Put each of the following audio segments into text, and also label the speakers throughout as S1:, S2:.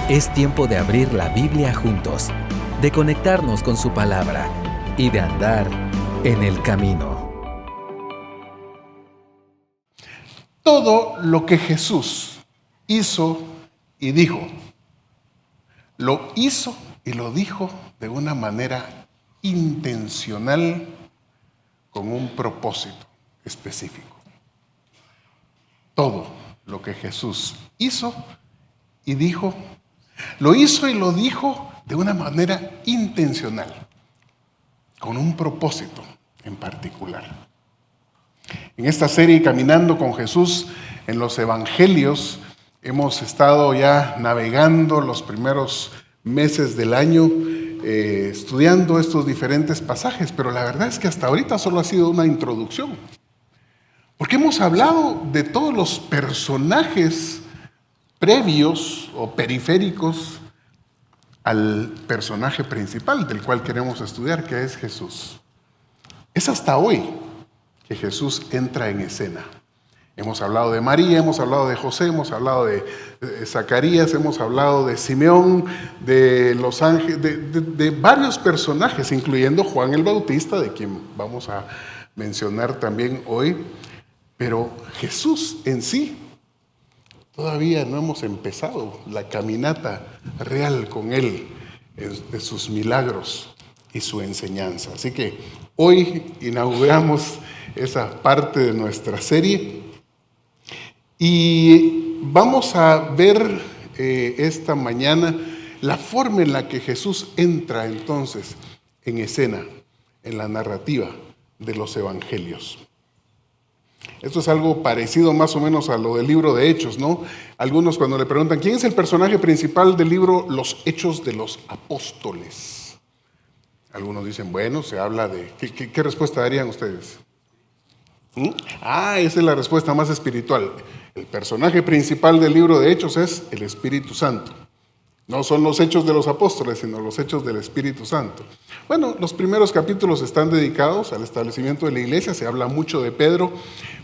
S1: Es tiempo de abrir la Biblia juntos, de conectarnos con su palabra y de andar en el camino.
S2: Todo lo que Jesús hizo y dijo, lo hizo y lo dijo de una manera intencional, con un propósito específico. Todo lo que Jesús hizo y dijo, lo hizo y lo dijo de una manera intencional, con un propósito en particular. En esta serie Caminando con Jesús en los Evangelios, hemos estado ya navegando los primeros meses del año, estudiando estos diferentes pasajes, pero la verdad es que hasta ahorita solo ha sido una introducción, porque hemos hablado de todos los personajes previos o periféricos al personaje principal del cual queremos estudiar, que es Jesús. Es hasta hoy que Jesús entra en escena. Hemos hablado de María, hemos hablado de José, hemos hablado de Zacarías, hemos hablado de Simeón, de los ángeles, de varios personajes, incluyendo Juan el Bautista, de quien vamos a mencionar también hoy. Pero Jesús en sí, todavía no hemos empezado la caminata real con Él, de sus milagros y su enseñanza. Así que hoy inauguramos esa parte de nuestra serie y vamos a ver esta mañana la forma en la que Jesús entra entonces en escena, en la narrativa de los evangelios. Esto es algo parecido más o menos a lo del libro de Hechos, ¿no? Algunos cuando le preguntan, ¿quién es el personaje principal del libro Los Hechos de los Apóstoles? Algunos dicen, bueno, se habla de... ¿Qué respuesta darían ustedes? Esa es la respuesta más espiritual. El personaje principal del libro de Hechos es el Espíritu Santo. No son los hechos de los apóstoles, sino los hechos del Espíritu Santo. Bueno, los primeros capítulos están dedicados al establecimiento de la iglesia, se habla mucho de Pedro,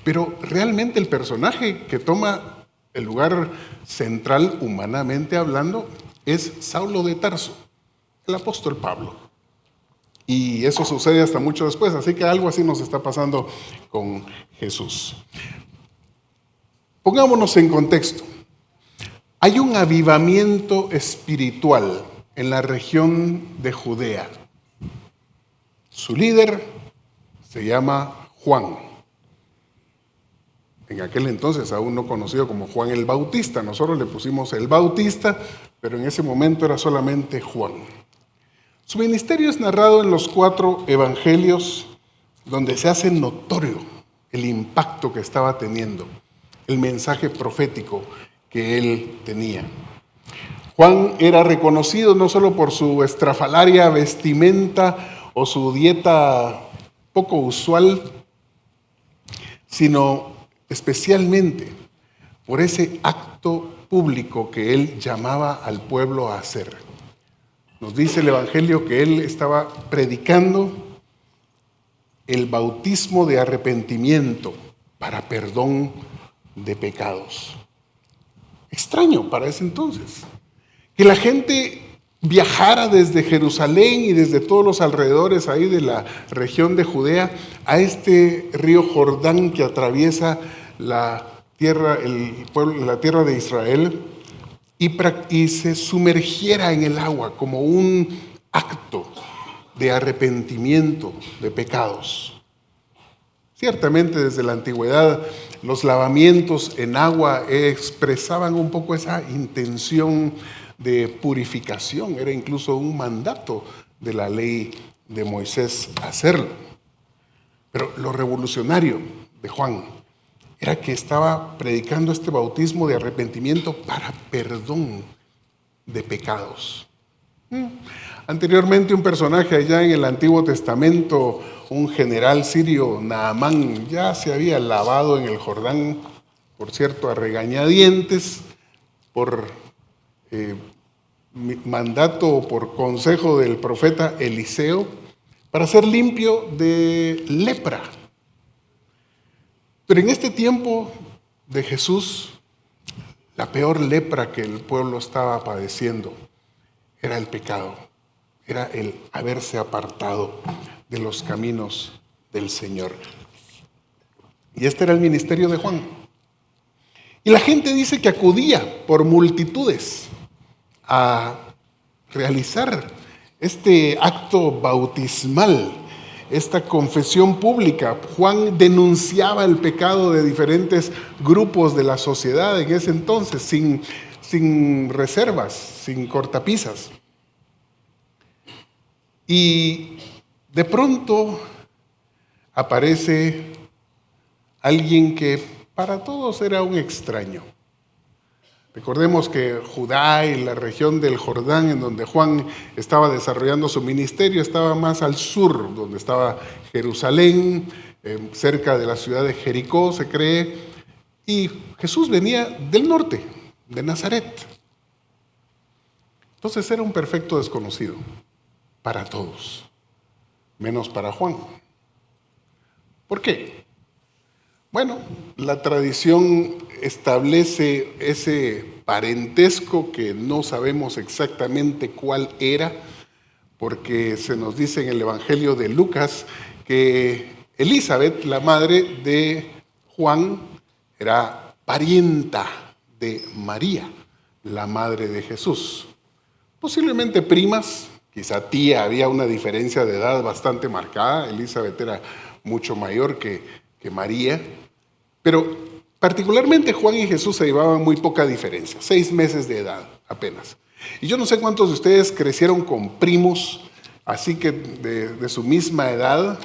S2: pero realmente el personaje que toma el lugar central, humanamente hablando, es Saulo de Tarso, el apóstol Pablo. Y eso sucede hasta mucho después, así que algo así nos está pasando con Jesús. Pongámonos en contexto. Hay un avivamiento espiritual en la región de Judea. Su líder se llama Juan. En aquel entonces aún no conocido como Juan el Bautista. Nosotros le pusimos el Bautista, pero en ese momento era solamente Juan. Su ministerio es narrado en los 4 evangelios, donde se hace notorio el impacto que estaba teniendo, el mensaje profético que él tenía. Juan era reconocido no solo por su estrafalaria vestimenta o su dieta poco usual, sino especialmente por ese acto público que él llamaba al pueblo a hacer. Nos dice el Evangelio que él estaba predicando el bautismo de arrepentimiento para perdón de pecados. Extraño para ese entonces, que la gente viajara desde Jerusalén y desde todos los alrededores ahí de la región de Judea a este río Jordán que atraviesa la tierra de Israel y se sumergiera en el agua como un acto de arrepentimiento de pecados. Ciertamente desde la antigüedad los lavamientos en agua expresaban un poco esa intención de purificación, era incluso un mandato de la ley de Moisés hacerlo. Pero lo revolucionario de Juan era que estaba predicando este bautismo de arrepentimiento para perdón de pecados. Anteriormente un personaje allá en el Antiguo Testamento, un general sirio, Naamán, ya se había lavado en el Jordán, por cierto, a regañadientes, por mandato o por consejo del profeta Eliseo, para ser limpio de lepra. Pero en este tiempo de Jesús, La peor lepra que el pueblo estaba padeciendo era el pecado, era el haberse apartado de los caminos del Señor. Y este era el ministerio de Juan. Y la gente dice que acudía por multitudes a realizar este acto bautismal, esta confesión pública. Juan denunciaba el pecado de diferentes grupos de la sociedad en ese entonces, sin reservas, sin cortapisas. Y de pronto aparece alguien que para todos era un extraño. Recordemos que Judá y la región del Jordán, en donde Juan estaba desarrollando su ministerio, estaba más al sur, donde estaba Jerusalén, cerca de la ciudad de Jericó, se cree, y Jesús venía del norte, de Nazaret. Entonces era un perfecto desconocido para todos, menos para Juan. ¿Por qué? Bueno, la tradición establece ese parentesco que no sabemos exactamente cuál era, porque se nos dice en el Evangelio de Lucas que Elizabeth, la madre de Juan, era parienta de María, la madre de Jesús. Posiblemente primas, quizá tía, había una diferencia de edad bastante marcada. Elizabeth era mucho mayor que María, pero particularmente Juan y Jesús se llevaban muy poca diferencia, 6 meses de edad apenas. Y yo no sé cuántos de ustedes crecieron con primos, así que de su misma edad,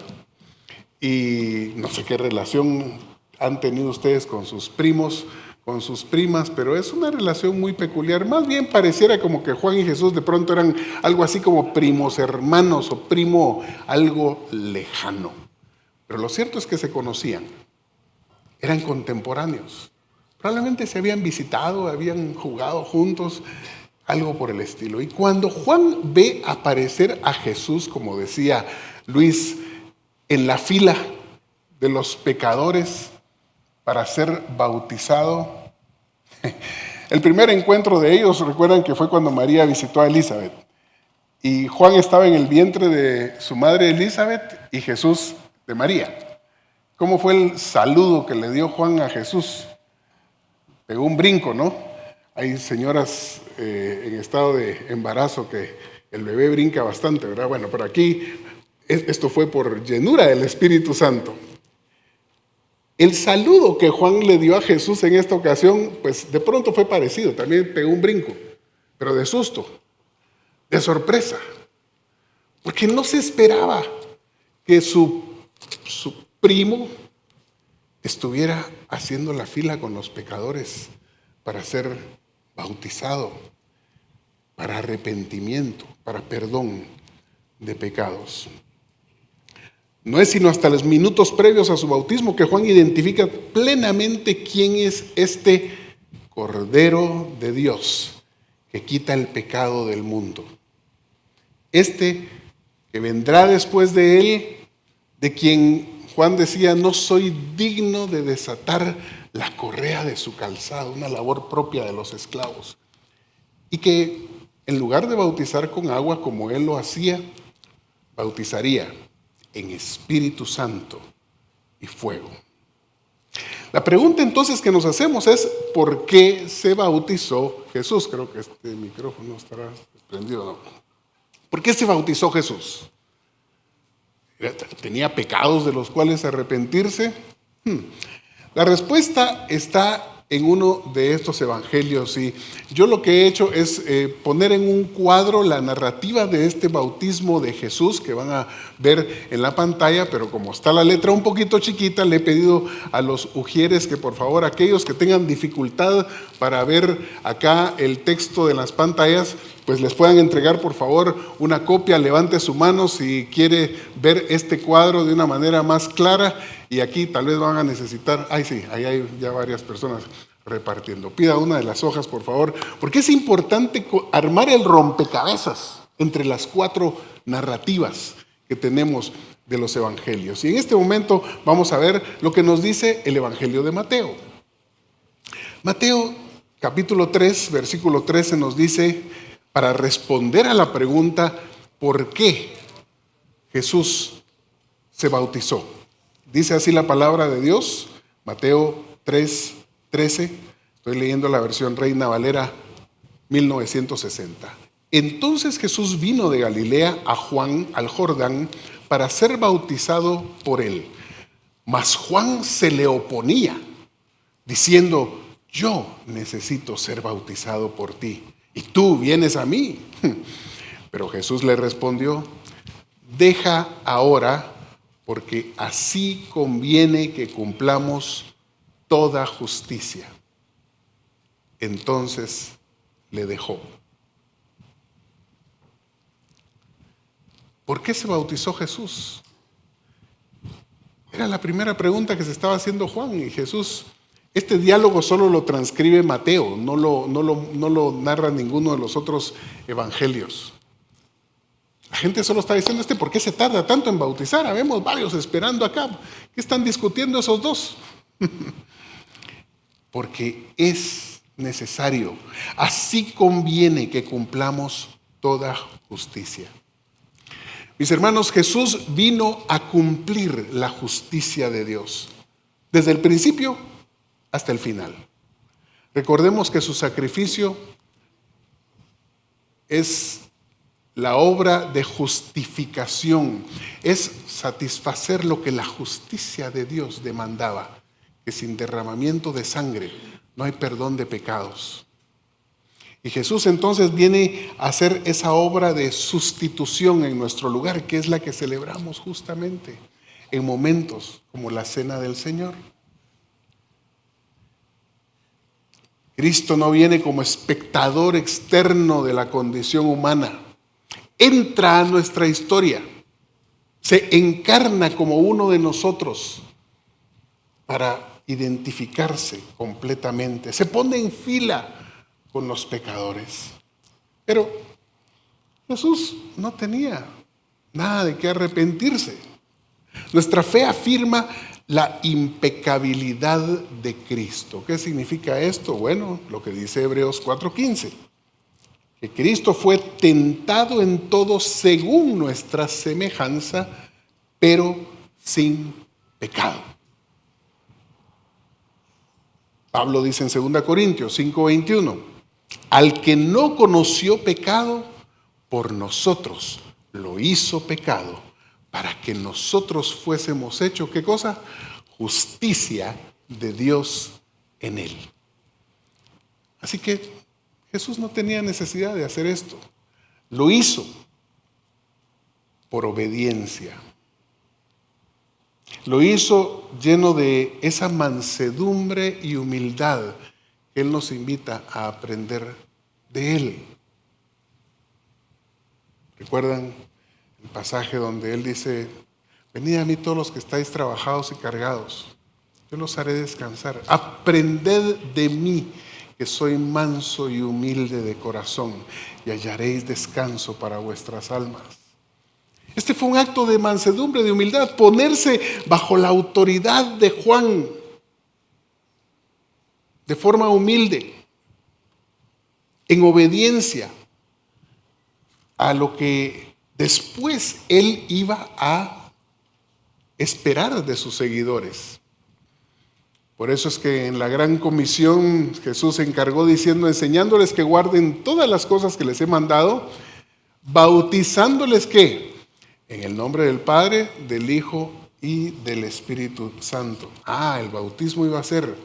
S2: y no sé qué relación han tenido ustedes con sus primos, con sus primas, pero es una relación muy peculiar. Más bien pareciera como que Juan y Jesús de pronto eran algo así como primos hermanos o primo algo lejano. Pero lo cierto es que se conocían, eran contemporáneos, probablemente se habían visitado, habían jugado juntos, algo por el estilo. Y cuando Juan ve aparecer a Jesús, como decía Luis, en la fila de los pecadores para ser bautizado, el primer encuentro de ellos, recuerdan que fue cuando María visitó a Elizabeth, y Juan estaba en el vientre de su madre Elizabeth y Jesús de María. ¿Cómo fue el saludo que le dio Juan a Jesús? Pegó un brinco, ¿no? Hay señoras en estado de embarazo que el bebé brinca bastante, ¿verdad? Bueno, pero aquí esto fue por llenura del Espíritu Santo. El saludo que Juan le dio a Jesús en esta ocasión, pues de pronto fue parecido, también pegó un brinco, pero de susto, de sorpresa, porque no se esperaba que su primo estuviera haciendo la fila con los pecadores para ser bautizado, para arrepentimiento, para perdón de pecados. No es sino hasta los minutos previos a su bautismo que Juan identifica plenamente quién es este Cordero de Dios que quita el pecado del mundo. Este que vendrá después de él, de quien Juan decía, no soy digno de desatar la correa de su calzado, una labor propia de los esclavos. Y que en lugar de bautizar con agua como él lo hacía, bautizaría en Espíritu Santo y fuego. La pregunta entonces que nos hacemos es, ¿por qué se bautizó Jesús? Creo que este micrófono estará prendido, ¿no? ¿Por qué se bautizó Jesús? ¿Tenía pecados de los cuales arrepentirse? La respuesta está en uno de estos evangelios, y yo lo que he hecho es poner en un cuadro la narrativa de este bautismo de Jesús que van a ver en la pantalla, pero como está la letra un poquito chiquita, le he pedido a los ujieres que por favor, aquellos que tengan dificultad para ver acá el texto de las pantallas, pues les puedan entregar por favor una copia. Levante su mano si quiere ver este cuadro de una manera más clara. Y aquí tal vez van a necesitar, sí, ahí hay ya varias personas repartiendo. Pida una de las hojas, por favor, porque es importante armar el rompecabezas entre las 4 narrativas que tenemos de los evangelios. Y en este momento vamos a ver lo que nos dice el evangelio de Mateo. Mateo capítulo 3, versículo 13 nos dice, para responder a la pregunta, ¿por qué Jesús se bautizó? Dice así la palabra de Dios, Mateo 3, 13, estoy leyendo la versión Reina Valera 1960. Entonces Jesús vino de Galilea a Juan al Jordán para ser bautizado por él. Mas Juan se le oponía, diciendo, yo necesito ser bautizado por ti, y tú vienes a mí. Pero Jesús le respondió, deja ahora, porque así conviene que cumplamos toda justicia. Entonces le dejó. ¿Por qué se bautizó Jesús? Era la primera pregunta que se estaba haciendo Juan, y Jesús, este diálogo solo lo transcribe Mateo, no lo narra ninguno de los otros evangelios. La gente solo está diciendo, ¿por qué se tarda tanto en bautizar? Habemos varios esperando acá. ¿Qué están discutiendo esos dos? Porque es necesario, así conviene que cumplamos toda justicia. Mis hermanos, Jesús vino a cumplir la justicia de Dios, desde el principio hasta el final. Recordemos que su sacrificio es la obra de justificación, es satisfacer lo que la justicia de Dios demandaba, que sin derramamiento de sangre no hay perdón de pecados. Y Jesús entonces viene a hacer esa obra de sustitución en nuestro lugar, que es la que celebramos justamente en momentos como la Cena del Señor. Cristo no viene como espectador externo de la condición humana. Entra a nuestra historia, se encarna como uno de nosotros para identificarse completamente. Se pone en fila con los pecadores. Pero Jesús no tenía nada de qué arrepentirse. Nuestra fe afirma la impecabilidad de Cristo. ¿Qué significa esto? Bueno, lo que dice Hebreos 4:15. Que Cristo fue tentado en todo según nuestra semejanza, pero sin pecado. Pablo dice en 2 Corintios 5:21, al que no conoció pecado, por nosotros lo hizo pecado, para que nosotros fuésemos hechos, ¿qué cosa? Justicia de Dios en él. Así que Jesús no tenía necesidad de hacer esto. Lo hizo por obediencia. Lo hizo lleno de esa mansedumbre y humildad que Él nos invita a aprender de Él. ¿Recuerdan el pasaje donde Él dice, venid a mí todos los que estáis trabajados y cargados, yo los haré descansar? Aprended de mí, que soy manso y humilde de corazón, y hallaréis descanso para vuestras almas. Este fue un acto de mansedumbre, de humildad, ponerse bajo la autoridad de Juan, de forma humilde, en obediencia a lo que después él iba a esperar de sus seguidores. Por eso es que en la gran comisión Jesús se encargó diciendo, enseñándoles que guarden todas las cosas que les he mandado, bautizándoles ¿qué? En el nombre del Padre, del Hijo y del Espíritu Santo. El bautismo iba a ser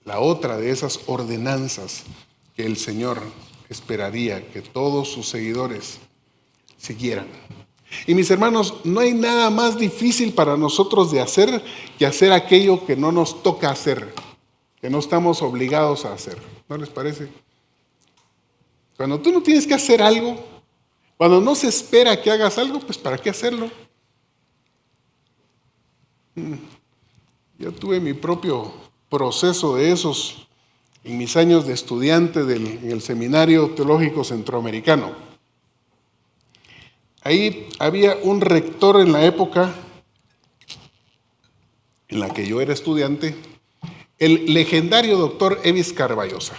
S2: la otra de esas ordenanzas que el Señor esperaría que todos sus seguidores siguieran. Y mis hermanos, no hay nada más difícil para nosotros de hacer que hacer aquello que no nos toca hacer, que no estamos obligados a hacer. ¿No les parece? Cuando tú no tienes que hacer algo, cuando no se espera que hagas algo, pues ¿para qué hacerlo? Yo tuve mi propio proceso de esos en mis años de estudiante en el Seminario Teológico Centroamericano. Ahí había un rector en la época en la que yo era estudiante, el legendario doctor Evis Carballosa.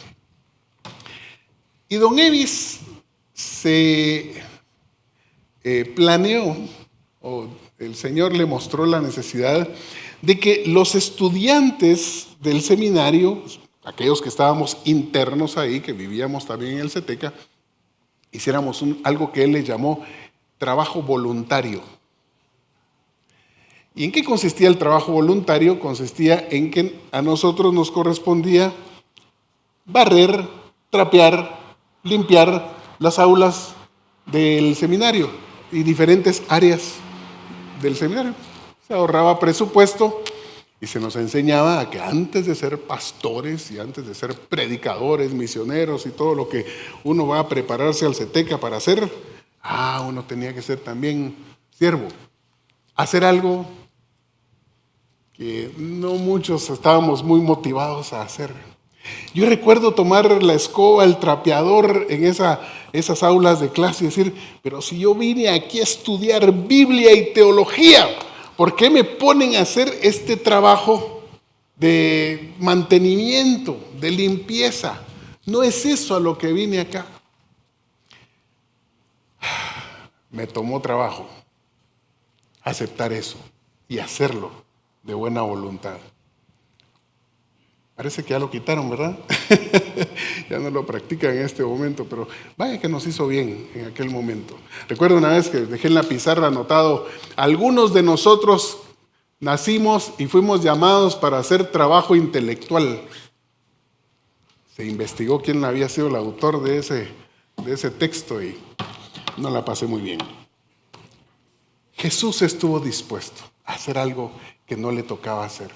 S2: Y don Evis se planeó, o el Señor le mostró la necesidad de que los estudiantes del seminario, aquellos que estábamos internos ahí, que vivíamos también en el CETECA, hiciéramos algo que él le llamó trabajo voluntario. ¿Y en qué consistía el trabajo voluntario? Consistía en que a nosotros nos correspondía barrer, trapear, limpiar las aulas del seminario y diferentes áreas del seminario. Se ahorraba presupuesto y se nos enseñaba a que antes de ser pastores y antes de ser predicadores, misioneros y todo lo que uno va a prepararse al CETECA para hacer, uno tenía que ser también siervo. Hacer algo que no muchos estábamos muy motivados a hacer. Yo recuerdo tomar la escoba, el trapeador en esas aulas de clase y decir, pero si yo vine aquí a estudiar Biblia y teología, ¿por qué me ponen a hacer este trabajo de mantenimiento, de limpieza? No es eso a lo que vine acá. Me tomó trabajo aceptar eso y hacerlo de buena voluntad. Parece que ya lo quitaron, ¿verdad? Ya no lo practican en este momento, pero vaya que nos hizo bien en aquel momento. Recuerdo una vez que dejé en la pizarra anotado, algunos de nosotros nacimos y fuimos llamados para hacer trabajo intelectual. Se investigó quién había sido el autor de ese texto y no la pasé muy bien. Jesús estuvo dispuesto a hacer algo que no le tocaba hacer,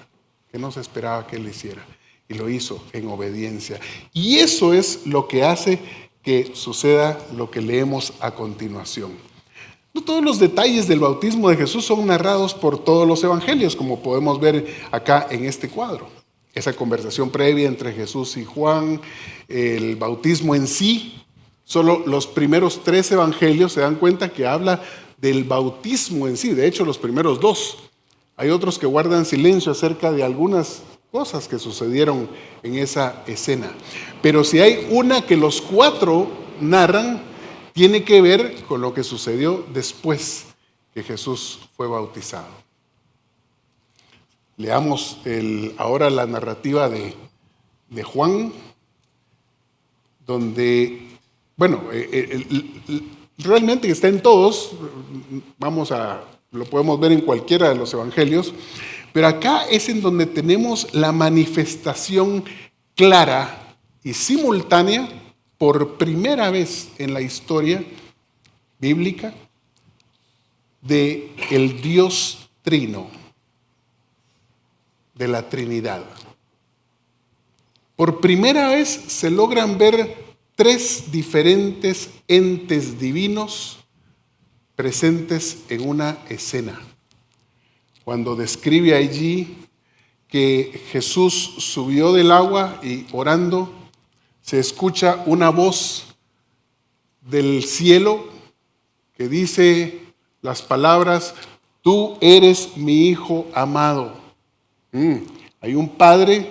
S2: que no se esperaba que él hiciera. Y lo hizo en obediencia. Y eso es lo que hace que suceda lo que leemos a continuación. No todos los detalles del bautismo de Jesús son narrados por todos los evangelios, como podemos ver acá en este cuadro. Esa conversación previa entre Jesús y Juan, el bautismo en sí, solo los primeros 3 evangelios se dan cuenta que habla del bautismo en sí. De hecho, los primeros 2. Hay otros que guardan silencio acerca de algunas cosas que sucedieron en esa escena. Pero si hay una que los 4 narran, tiene que ver con lo que sucedió después que Jesús fue bautizado. Leamos ahora la narrativa de Juan, donde, realmente está en todos, lo podemos ver en cualquiera de los evangelios, pero acá es en donde tenemos la manifestación clara y simultánea, por primera vez en la historia bíblica, de el Dios Trino, de la Trinidad. Por primera vez se logran ver 3 diferentes entes divinos presentes en una escena. Cuando describe allí que Jesús subió del agua y orando, se escucha una voz del cielo que dice las palabras, tú eres mi hijo amado. Hay un padre,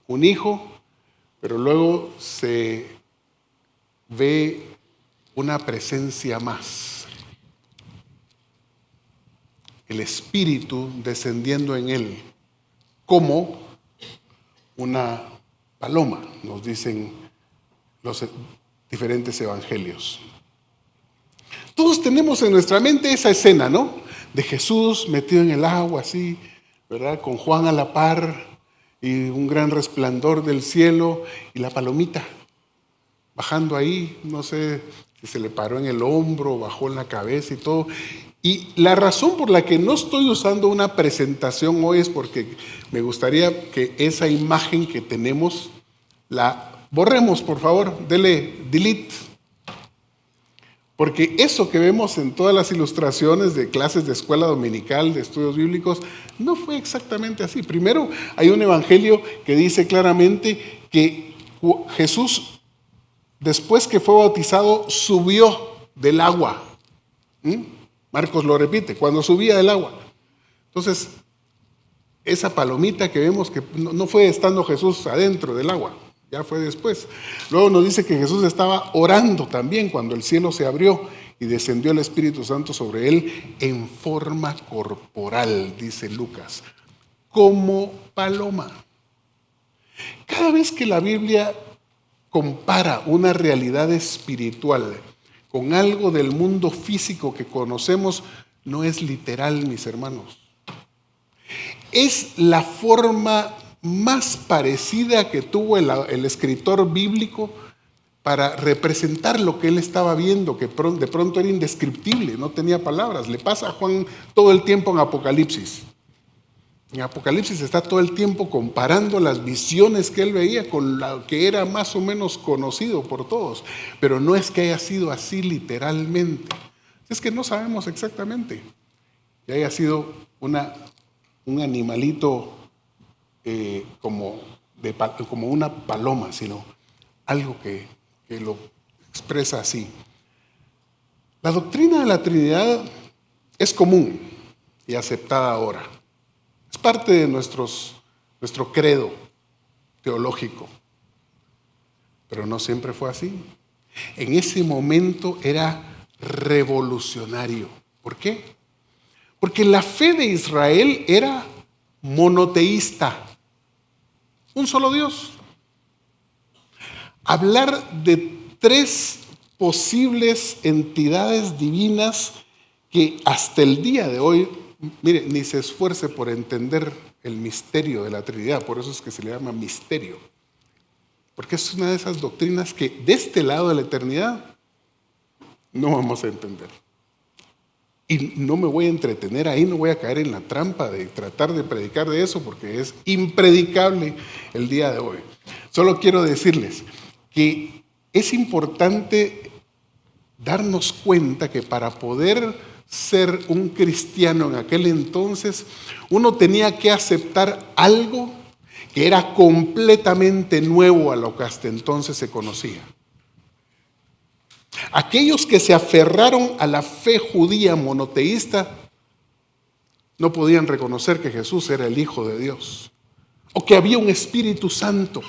S2: un hijo, pero luego se ve una presencia más. El Espíritu descendiendo en él como una paloma, nos dicen los diferentes evangelios. Todos tenemos en nuestra mente esa escena, ¿no? De Jesús metido en el agua, así, ¿verdad? Con Juan a la par y un gran resplandor del cielo y la palomita bajando ahí, no sé si se le paró en el hombro, bajó en la cabeza y todo. Y la razón por la que no estoy usando una presentación hoy es porque me gustaría que esa imagen que tenemos la borremos, por favor, dele delete. Porque eso que vemos en todas las ilustraciones de clases de escuela dominical, de estudios bíblicos, no fue exactamente así. Primero, hay un evangelio que dice claramente que Jesús, después que fue bautizado, subió del agua. Marcos lo repite, cuando subía del agua. Entonces, esa palomita que vemos que no fue estando Jesús adentro del agua, ya fue después. Luego nos dice que Jesús estaba orando también cuando el cielo se abrió y descendió el Espíritu Santo sobre él en forma corporal, dice Lucas, como paloma. Cada vez que la Biblia compara una realidad espiritual con algo del mundo físico que conocemos, no es literal, mis hermanos. Es la forma más parecida que tuvo el escritor bíblico para representar lo que él estaba viendo, que de pronto era indescriptible, no tenía palabras. Le pasa a Juan todo el tiempo en Apocalipsis. En Apocalipsis está todo el tiempo comparando las visiones que él veía con lo que era más o menos conocido por todos. Pero no es que haya sido así literalmente. Es que no sabemos exactamente que haya sido un animalito como una paloma, sino algo que lo expresa así. La doctrina de la Trinidad es común y aceptada ahora. Es parte de nuestro credo teológico, pero no siempre fue así. En ese momento era revolucionario. ¿Por qué? Porque la fe de Israel era monoteísta, un solo Dios. Hablar de tres posibles entidades divinas que hasta el día de hoy, mire, ni se esfuerce por entender el misterio de la Trinidad, por eso es que se le llama misterio, porque es una de esas doctrinas que de este lado de la eternidad no vamos a entender. Y no me voy a entretener ahí, no voy a caer en la trampa de tratar de predicar de eso, porque es impredicable el día de hoy. Solo quiero decirles que es importante darnos cuenta que para poder ser un cristiano en aquel entonces, uno tenía que aceptar algo que era completamente nuevo a lo que hasta entonces se conocía. Aquellos que se aferraron a la fe judía monoteísta no podían reconocer que Jesús era el Hijo de Dios, o que había un Espíritu Santo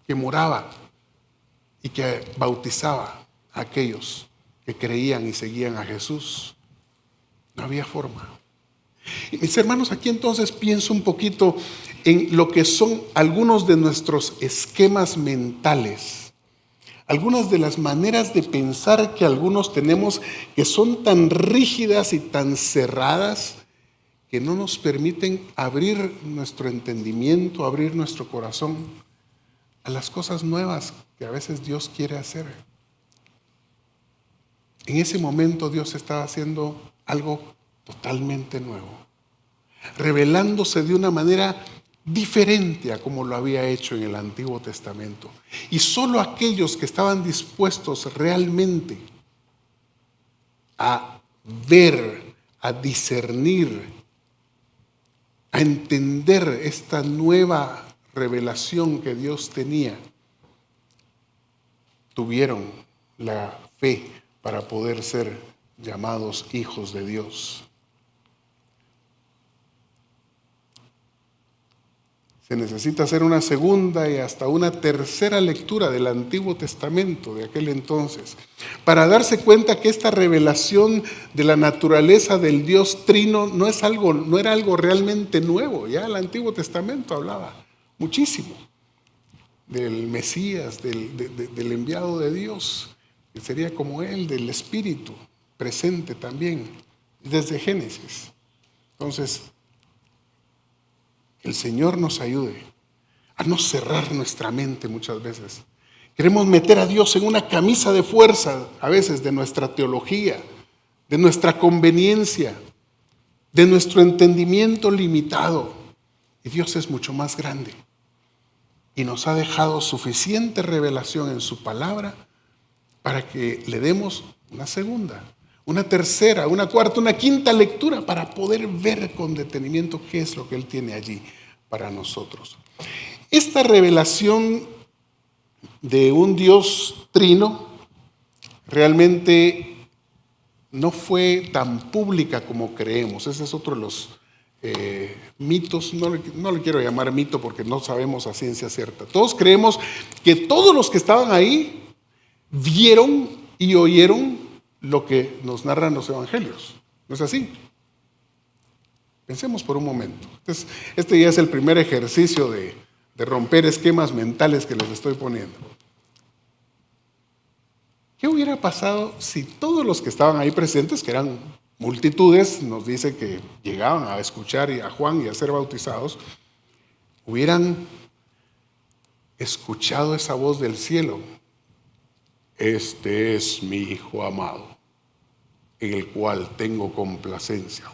S2: que moraba y que bautizaba a aquellos que creían y seguían a Jesús. No había forma. Y mis hermanos, aquí entonces pienso un poquito en lo que son algunos de nuestros esquemas mentales, algunas de las maneras de pensar que algunos tenemos que son tan rígidas y tan cerradas que no nos permiten abrir nuestro entendimiento, abrir nuestro corazón a las cosas nuevas que a veces Dios quiere hacer. En ese momento Dios estaba haciendo algo totalmente nuevo, revelándose de una manera diferente a como lo había hecho en el Antiguo Testamento. Y solo aquellos que estaban dispuestos realmente a ver, a discernir, a entender esta nueva revelación que Dios tenía, tuvieron la fe para poder ser llamados hijos de Dios. Se necesita hacer una segunda y hasta una tercera lectura del Antiguo Testamento de aquel entonces para darse cuenta que esta revelación de la naturaleza del Dios Trino no era algo realmente nuevo. Ya el Antiguo Testamento hablaba muchísimo del Mesías, del enviado de Dios, que sería como él, del Espíritu presente también, desde Génesis. Entonces, el Señor nos ayude a no cerrar nuestra mente muchas veces. Queremos meter a Dios en una camisa de fuerza, a veces, de nuestra teología, de nuestra conveniencia, de nuestro entendimiento limitado. Y Dios es mucho más grande. Y nos ha dejado suficiente revelación en su palabra para que le demos una segunda, una tercera, una cuarta, una quinta lectura para poder ver con detenimiento qué es lo que Él tiene allí para nosotros. Esta revelación de un Dios trino realmente no fue tan pública como creemos. Ese es otro de los mitos, no le quiero llamar mito porque no sabemos a ciencia cierta. Todos creemos que todos los que estaban ahí vieron y oyeron lo que nos narran los evangelios. ¿No es así? Pensemos por un momento. Entonces, este ya es el primer ejercicio de romper esquemas mentales que les estoy poniendo. ¿Qué hubiera pasado si todos los que estaban ahí presentes, que eran multitudes, nos dice que llegaban a escuchar a Juan y a ser bautizados, hubieran escuchado esa voz del cielo? Este es mi Hijo amado, en el cual tengo complacencia.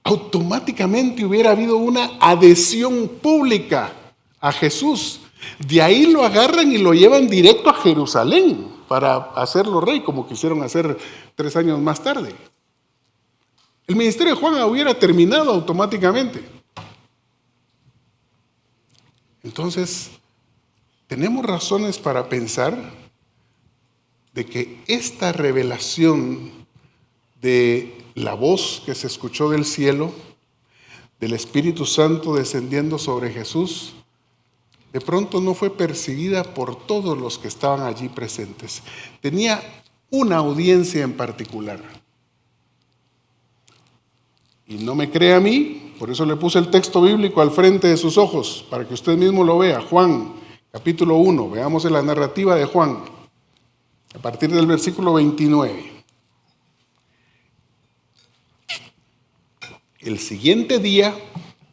S2: Automáticamente hubiera habido una adhesión pública a Jesús. De ahí lo agarran y lo llevan directo a Jerusalén para hacerlo rey, como quisieron hacer 3 años más tarde. El ministerio de Juan hubiera terminado automáticamente. Entonces, tenemos razones para pensar de que esta revelación de la voz que se escuchó del cielo, del Espíritu Santo descendiendo sobre Jesús, de pronto no fue percibida por todos los que estaban allí presentes. Tenía una audiencia en particular. Y no me cree a mí, por eso le puse el texto bíblico al frente de sus ojos, para que usted mismo lo vea. Juan, capítulo 1, veamos en la narrativa de Juan, a partir del versículo 29. El siguiente día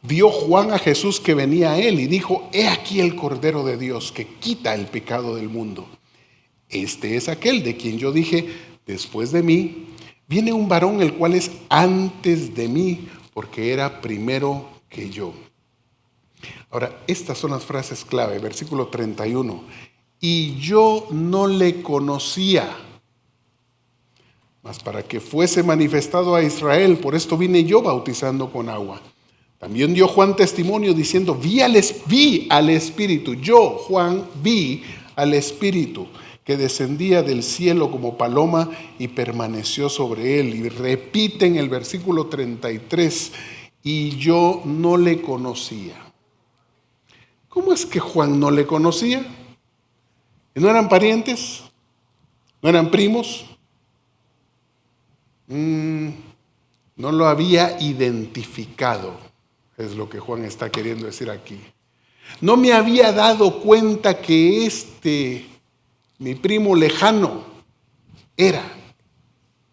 S2: vio Juan a Jesús que venía a él y dijo: he aquí el Cordero de Dios que quita el pecado del mundo. Este es aquel de quien yo dije: después de mí viene un varón el cual es antes de mí, porque era primero que yo. Ahora, estas son las frases clave, versículo 31. Y yo no le conocía, mas para que fuese manifestado a Israel, por esto vine yo bautizando con agua. También dio Juan testimonio diciendo: vi al Espíritu, yo, Juan, vi al Espíritu que descendía del cielo como paloma y permaneció sobre él. Y repite en el versículo 33, y yo no le conocía. ¿Cómo es que Juan no le conocía? ¿No eran parientes? ¿No eran primos? No lo había identificado, es lo que Juan está queriendo decir aquí. No me había dado cuenta que mi primo lejano, era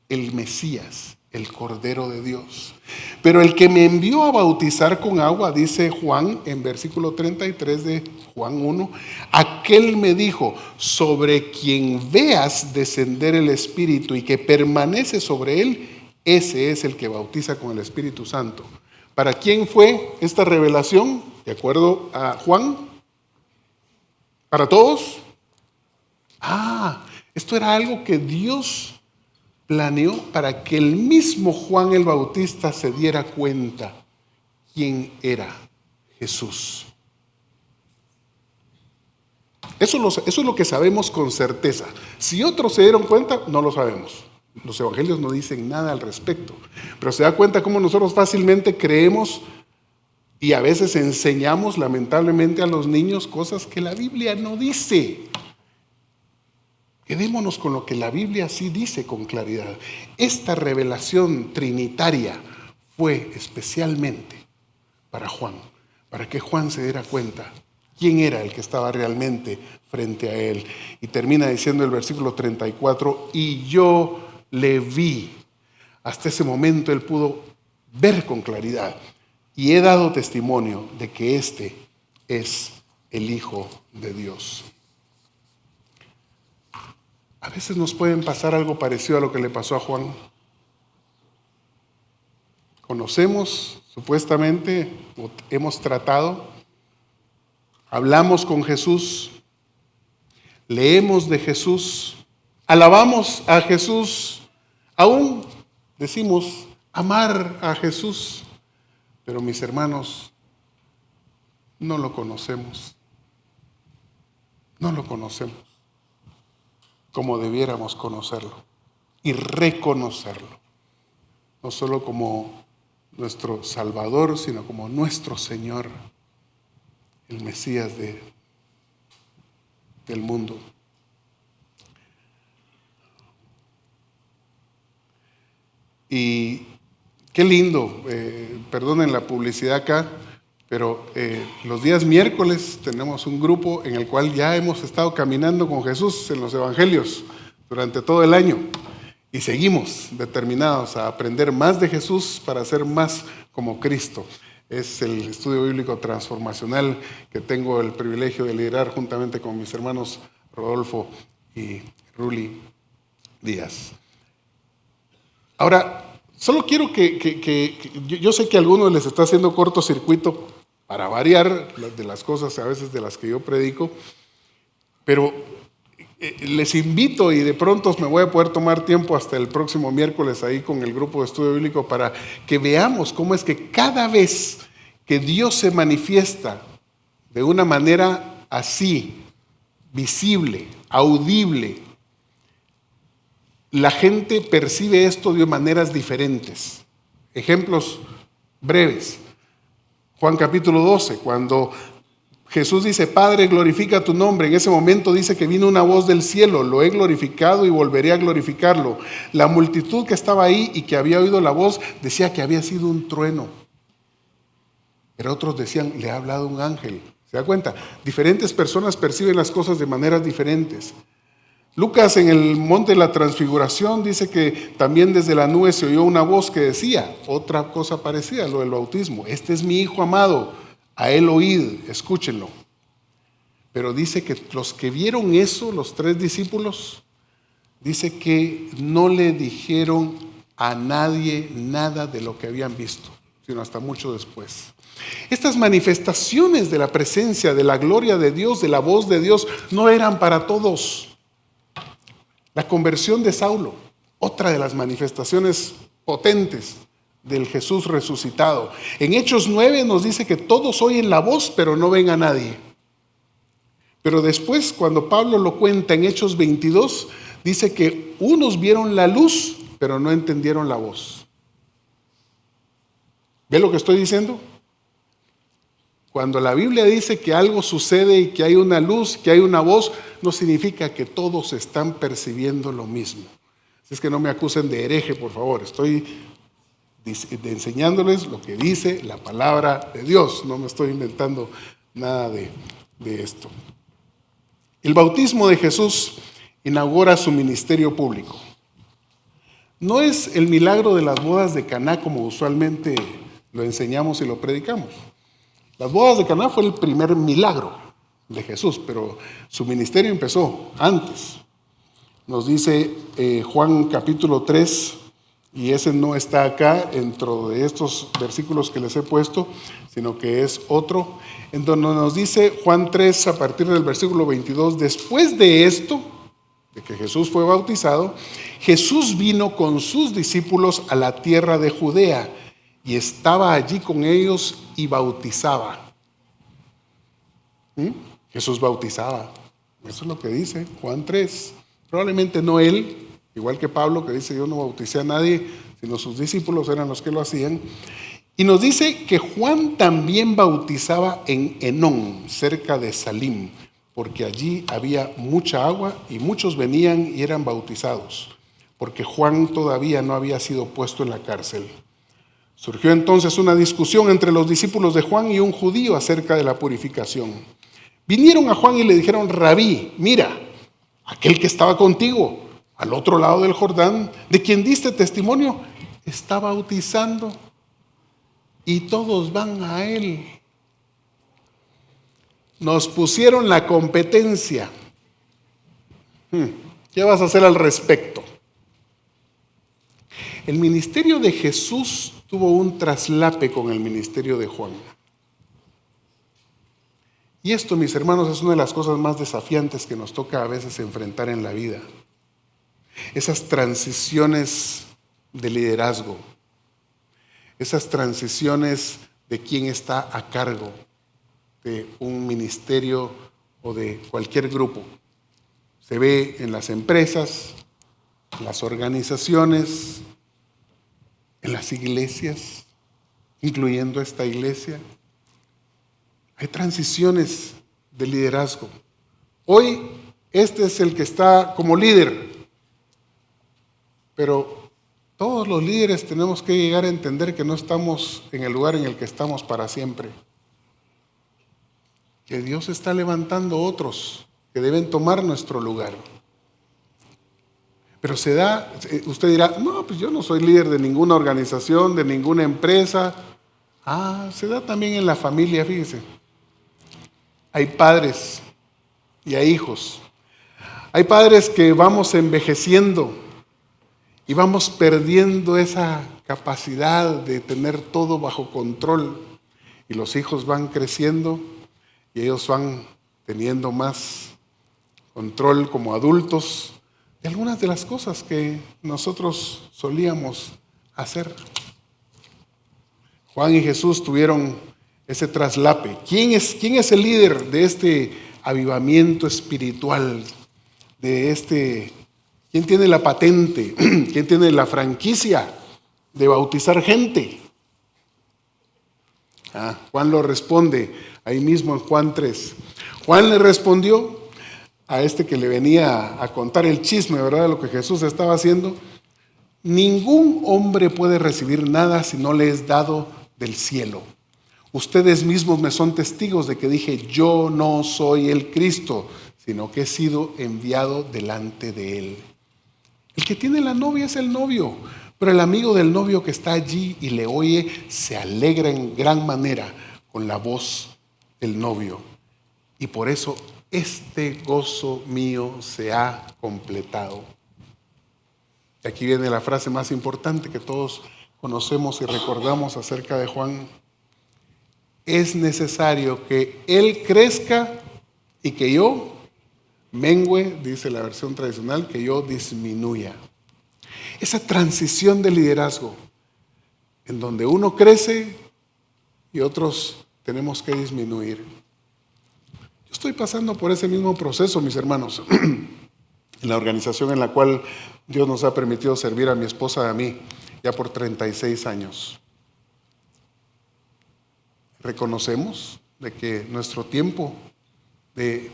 S2: el Mesías, el Cordero de Dios. Pero el que me envió a bautizar con agua, dice Juan en versículo 33 de Juan 1, aquel me dijo: sobre quien veas descender el Espíritu y que permanece sobre él, ese es el que bautiza con el Espíritu Santo. ¿Para quién fue esta revelación? De acuerdo a Juan, ¿para todos? Esto era algo que Dios planeó para que el mismo Juan el Bautista se diera cuenta quién era Jesús. Eso es lo que sabemos con certeza. Si otros se dieron cuenta, no lo sabemos. Los evangelios no dicen nada al respecto. Pero se da cuenta cómo nosotros fácilmente creemos y a veces enseñamos lamentablemente a los niños cosas que la Biblia no dice. Quedémonos con lo que la Biblia sí dice con claridad. Esta revelación trinitaria fue especialmente para Juan, para que Juan se diera cuenta quién era el que estaba realmente frente a él. Y termina diciendo el versículo 34, y yo le vi. Hasta ese momento él pudo ver con claridad. Y he dado testimonio de que este es el Hijo de Dios. A veces nos pueden pasar algo parecido a lo que le pasó a Juan. Conocemos, supuestamente, hemos tratado, hablamos con Jesús, leemos de Jesús, alabamos a Jesús, aún decimos amar a Jesús, pero mis hermanos, no lo conocemos. No lo conocemos como debiéramos conocerlo y reconocerlo. no solo como nuestro Salvador, sino como nuestro Señor, el Mesías del mundo. Y qué lindo, perdonen la publicidad acá, pero los días miércoles tenemos un grupo en el cual ya hemos estado caminando con Jesús en los evangelios durante todo el año y seguimos determinados a aprender más de Jesús para ser más como Cristo. Es el estudio bíblico transformacional que tengo el privilegio de liderar juntamente con mis hermanos Rodolfo y Ruli Díaz. Ahora, solo quiero yo sé que a algunos les está haciendo cortocircuito para variar de las cosas a veces de las que yo predico, pero les invito, y de pronto me voy a poder tomar tiempo hasta el próximo miércoles ahí con el grupo de estudio bíblico para que veamos cómo es que cada vez que Dios se manifiesta de una manera así, visible, audible, la gente percibe esto de maneras diferentes. Ejemplos breves. Juan capítulo 12, cuando Jesús dice, Padre, glorifica tu nombre. En ese momento dice que vino una voz del cielo, lo he glorificado y volveré a glorificarlo. La multitud que estaba ahí y que había oído la voz decía que había sido un trueno. Pero otros decían, le ha hablado un ángel. ¿Se da cuenta? Diferentes personas perciben las cosas de maneras diferentes. Lucas en el monte de la transfiguración dice que también desde la nube se oyó una voz que decía, otra cosa parecida a lo del bautismo, este es mi hijo amado, a él oíd, escúchenlo. Pero dice que los que vieron eso, los 3 discípulos, dice que no le dijeron a nadie nada de lo que habían visto, sino hasta mucho después. Estas manifestaciones de la presencia, de la gloria de Dios, de la voz de Dios, no eran para todos. La conversión de Saulo, otra de las manifestaciones potentes del Jesús resucitado. En Hechos 9 nos dice que todos oyen la voz, pero no ven a nadie. Pero después, cuando Pablo lo cuenta en Hechos 22, dice que unos vieron la luz, pero no entendieron la voz. ¿Ve lo que estoy diciendo? Cuando la Biblia dice que algo sucede y que hay una luz, que hay una voz, no significa que todos están percibiendo lo mismo. Así es que no me acusen de hereje, por favor. Estoy enseñándoles lo que dice la palabra de Dios. No me estoy inventando nada de esto. El bautismo de Jesús inaugura su ministerio público. No es el milagro de las bodas de Caná como usualmente lo enseñamos y lo predicamos. Las bodas de Caná fue el primer milagro de Jesús, pero su ministerio empezó antes. Nos dice Juan capítulo 3, y ese no está acá dentro de estos versículos que les he puesto, sino que es otro, en donde nos dice Juan 3 a partir del versículo 22, después de esto, de que Jesús fue bautizado, Jesús vino con sus discípulos a la tierra de Judea, y estaba allí con ellos y bautizaba. Jesús bautizaba. Eso es lo que dice Juan 3. Probablemente no él, igual que Pablo, que dice yo no bauticé a nadie, sino sus discípulos eran los que lo hacían. Y nos dice que Juan también bautizaba en Enón, cerca de Salim, porque allí había mucha agua y muchos venían y eran bautizados, porque Juan todavía no había sido puesto en la cárcel. Surgió entonces una discusión entre los discípulos de Juan y un judío acerca de la purificación. Vinieron a Juan y le dijeron, Rabí, mira, aquel que estaba contigo al otro lado del Jordán, de quien diste testimonio, está bautizando y todos van a él. Nos pusieron la competencia. ¿Qué vas a hacer al respecto? El ministerio de Jesús tuvo un traslape con el ministerio de Juan. Y esto, mis hermanos, es una de las cosas más desafiantes que nos toca a veces enfrentar en la vida. Esas transiciones de liderazgo, esas transiciones de quién está a cargo de un ministerio o de cualquier grupo. Se ve en las empresas, en las organizaciones, en las iglesias, incluyendo esta iglesia. Hay transiciones de liderazgo. Hoy este es el que está como líder, pero todos los líderes tenemos que llegar a entender que no estamos en el lugar en el que estamos para siempre. Que Dios está levantando otros que deben tomar nuestro lugar. Pero se da, usted dirá, no, pues yo no soy líder de ninguna organización, de ninguna empresa. Se da también en la familia, fíjese. Hay padres y hay hijos. Hay padres que vamos envejeciendo y vamos perdiendo esa capacidad de tener todo bajo control. Y los hijos van creciendo y ellos van teniendo más control como adultos de algunas de las cosas que nosotros solíamos hacer. Juan y Jesús tuvieron ese traslape. ¿Quién es el líder de este avivamiento espiritual? ¿Quién tiene la patente? ¿Quién tiene la franquicia de bautizar gente? Juan lo responde ahí mismo en Juan 3. Juan le respondió a este que le venía a contar el chisme, ¿verdad?, de lo que Jesús estaba haciendo. Ningún hombre puede recibir nada si no le es dado del cielo. Ustedes mismos me son testigos de que dije, yo no soy el Cristo, sino que he sido enviado delante de él. El que tiene la novia es el novio, pero el amigo del novio que está allí y le oye se alegra en gran manera con la voz del novio. Y por eso este gozo mío se ha completado. Y aquí viene la frase más importante que todos conocemos y recordamos acerca de Juan. Es necesario que él crezca y que yo mengüe, dice la versión tradicional, que yo disminuya. Esa transición de liderazgo en donde uno crece y otros tenemos que disminuir. Yo estoy pasando por ese mismo proceso, mis hermanos, en la organización en la cual Dios nos ha permitido servir a mi esposa y a mí ya por 36 años. Reconocemos de que nuestro tiempo de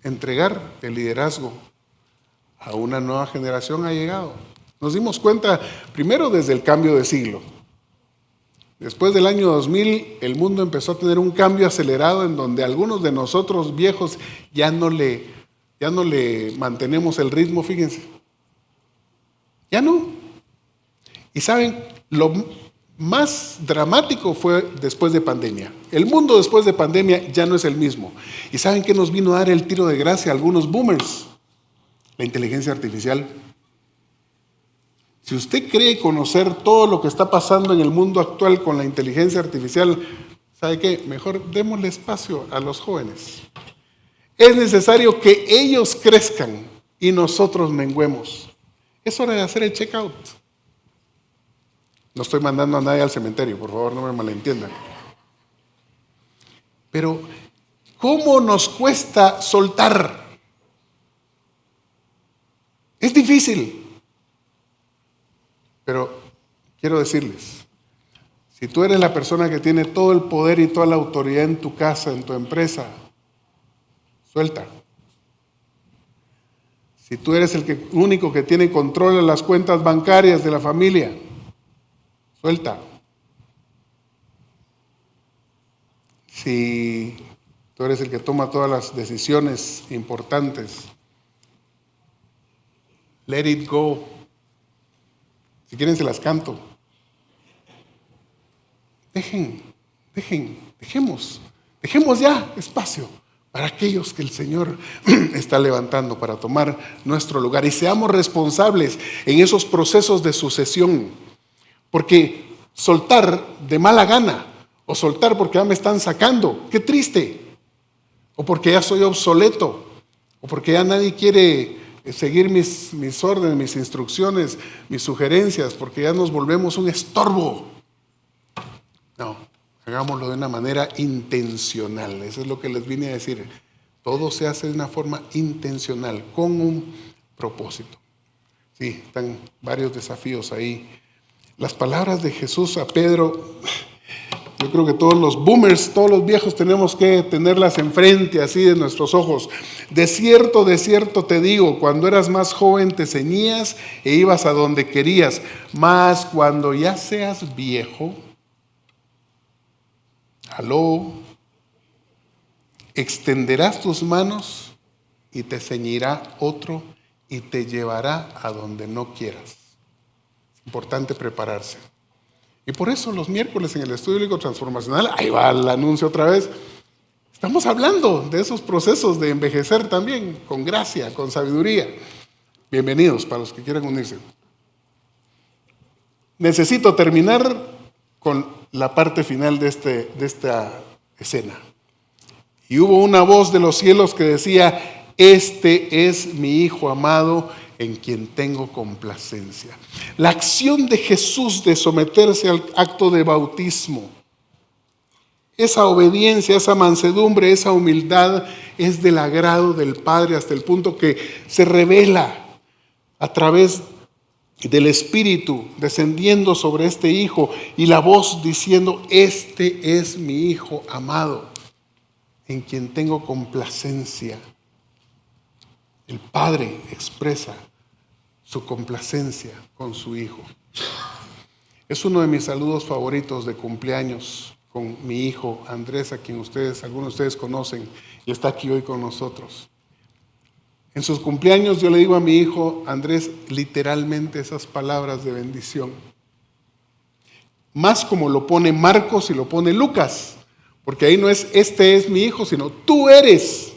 S2: entregar el liderazgo a una nueva generación ha llegado. Nos dimos cuenta primero desde el cambio de siglo. Después del año 2000, el mundo empezó a tener un cambio acelerado en donde algunos de nosotros viejos ya no le mantenemos el ritmo, fíjense. Ya no. Y saben, lo más dramático fue después de pandemia. El mundo después de pandemia ya no es el mismo. ¿Y saben qué nos vino a dar el tiro de gracia a algunos boomers? La inteligencia artificial. Si usted cree conocer todo lo que está pasando en el mundo actual con la inteligencia artificial, ¿sabe qué? Mejor démosle espacio a los jóvenes. Es necesario que ellos crezcan y nosotros menguemos. Es hora de hacer el check-out. No estoy mandando a nadie al cementerio, por favor, no me malentiendan. Pero, ¿cómo nos cuesta soltar? Es difícil. Pero quiero decirles, si tú eres la persona que tiene todo el poder y toda la autoridad en tu casa, en tu empresa, suelta. Si tú eres el único que tiene control de las cuentas bancarias de la familia, suelta. Si tú eres el que toma todas las decisiones importantes, let it go. Si quieren se las canto. Dejemos ya espacio para aquellos que el Señor está levantando para tomar nuestro lugar y seamos responsables en esos procesos de sucesión. Porque soltar de mala gana o soltar porque ya me están sacando, qué triste. O porque ya soy obsoleto o porque ya nadie quiere seguir mis órdenes, mis instrucciones, mis sugerencias, porque ya nos volvemos un estorbo. No, hagámoslo de una manera intencional. Eso es lo que les vine a decir. Todo se hace de una forma intencional, con un propósito. Sí, están varios desafíos ahí Las palabras de Jesús a Pedro, yo creo que todos los boomers, todos los viejos tenemos que tenerlas enfrente, así de nuestros ojos. De cierto te digo, cuando eras más joven te ceñías e ibas a donde querías, mas cuando ya seas viejo, extenderás tus manos y te ceñirá otro y te llevará a donde no quieras. Es importante prepararse. Y por eso los miércoles en el estudio bíblico transformacional, ahí va el anuncio otra vez, estamos hablando de esos procesos de envejecer también, con gracia, con sabiduría. Bienvenidos para los que quieran unirse. Necesito terminar con la parte final de esta escena. Y hubo una voz de los cielos que decía: este es mi Hijo amado, en quien tengo complacencia. La acción de Jesús de someterse al acto de bautismo, esa obediencia, esa mansedumbre, esa humildad, es del agrado del Padre hasta el punto que se revela a través del Espíritu descendiendo sobre este Hijo y la voz diciendo: este es mi Hijo amado, en quien tengo complacencia. El Padre expresa su complacencia con su Hijo. Es uno de mis saludos favoritos de cumpleaños con mi hijo Andrés, a quien algunos de ustedes conocen y está aquí hoy con nosotros. En sus cumpleaños yo le digo a mi hijo Andrés literalmente esas palabras de bendición. Más como lo pone Marcos y lo pone Lucas, porque ahí no es este es mi hijo, sino tú eres.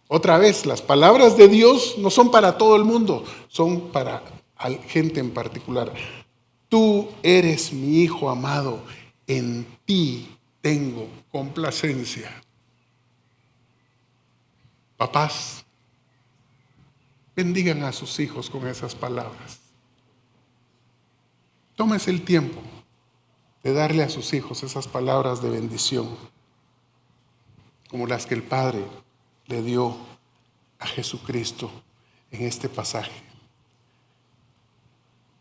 S2: Otra vez, las palabras de Dios no son para todo el mundo, son para gente en particular. Tú eres mi Hijo amado, en ti tengo complacencia. Papás, bendigan a sus hijos con esas palabras. Tómese el tiempo de darle a sus hijos esas palabras de bendición, como las que el Padre le dio a Jesucristo en este pasaje.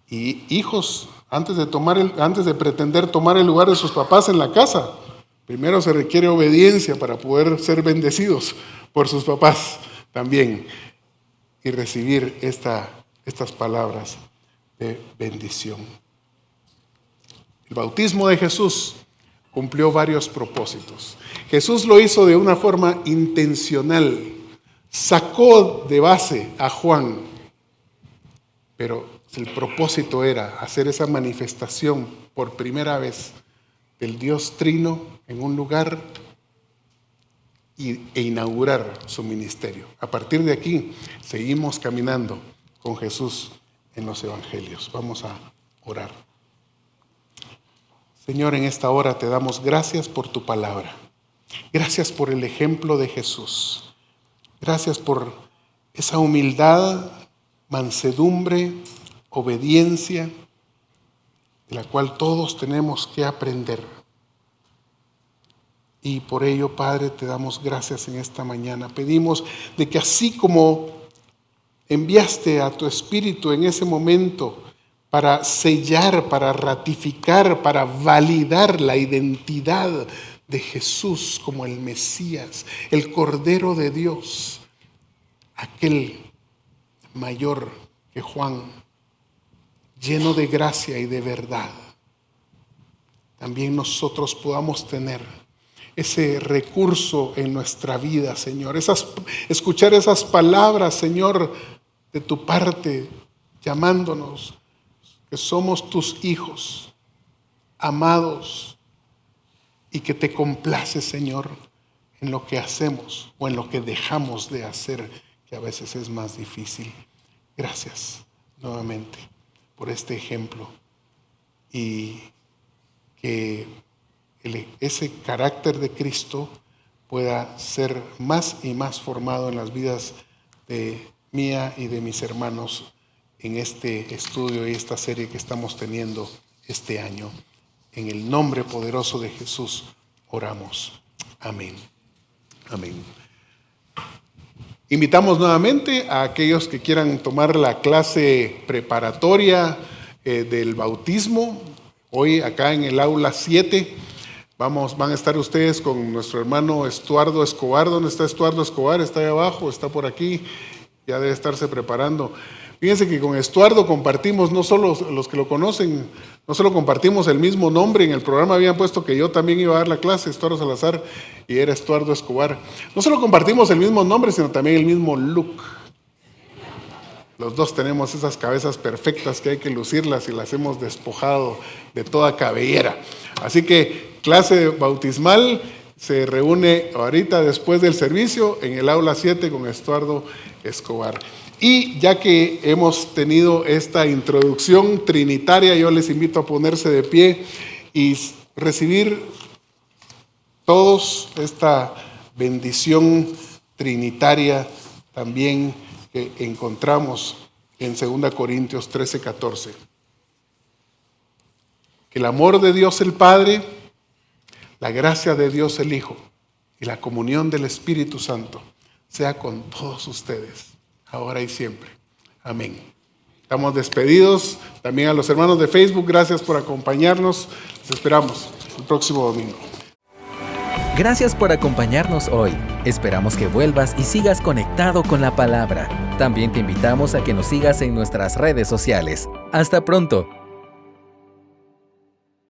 S2: Y hijos, antes de pretender tomar el lugar de sus papás en la casa, primero se requiere obediencia para poder ser bendecidos por sus papás también y recibir estas palabras de bendición. El bautismo de Jesús cumplió varios propósitos. Jesús lo hizo de una forma intencional. Sacó de base a Juan, pero el propósito era hacer esa manifestación por primera vez del Dios Trino en un lugar e inaugurar su ministerio. A partir de aquí seguimos caminando con Jesús en los evangelios. Vamos a orar. Señor, en esta hora te damos gracias por tu palabra. Gracias por el ejemplo de Jesús. Gracias por esa humildad, mansedumbre, obediencia, de la cual todos tenemos que aprender. Y por ello, Padre, te damos gracias en esta mañana. Pedimos de que así como enviaste a tu Espíritu en ese momento para sellar, para ratificar, para validar la identidad de Jesús como el Mesías, el Cordero de Dios, aquel mayor que Juan, lleno de gracia y de verdad, también nosotros podamos tener ese recurso en nuestra vida, Señor. Escuchar esas palabras, Señor, de tu parte, llamándonos que somos tus hijos, amados, y que te complaces, Señor, en lo que hacemos o en lo que dejamos de hacer, que a veces es más difícil. Gracias nuevamente por este ejemplo y que ese carácter de Cristo pueda ser más y más formado en las vidas de mía y de mis hermanos en este estudio y esta serie que estamos teniendo este año. En el nombre poderoso de Jesús oramos. Amén. Amén. Invitamos nuevamente a aquellos que quieran tomar la clase preparatoria del bautismo. Hoy acá en el aula 7 van a estar ustedes con nuestro hermano Estuardo Escobar. ¿Dónde está Estuardo Escobar? Está ahí abajo, está por aquí, ya debe estarse preparando. Fíjense que con Estuardo compartimos, no solo los que lo conocen, no solo compartimos el mismo nombre, en el programa habían puesto que yo también iba a dar la clase, Estuardo Salazar, y era Estuardo Escobar. No solo compartimos el mismo nombre, sino también el mismo look. Los dos tenemos esas cabezas perfectas que hay que lucirlas y las hemos despojado de toda cabellera. Así que clase bautismal se reúne ahorita después del servicio en el aula 7 con Estuardo Escobar. Y ya que hemos tenido esta introducción trinitaria, yo les invito a ponerse de pie y recibir todos esta bendición trinitaria también que encontramos en 2 Corintios 13:14. Que el amor de Dios el Padre, la gracia de Dios el Hijo y la comunión del Espíritu Santo sea con todos ustedes, ahora y siempre. Amén. Estamos despedidos. También a los hermanos de Facebook, gracias por acompañarnos. Les esperamos el próximo domingo.
S1: Gracias por acompañarnos hoy. Esperamos que vuelvas y sigas conectado con la palabra. También te invitamos a que nos sigas en nuestras redes sociales. Hasta pronto.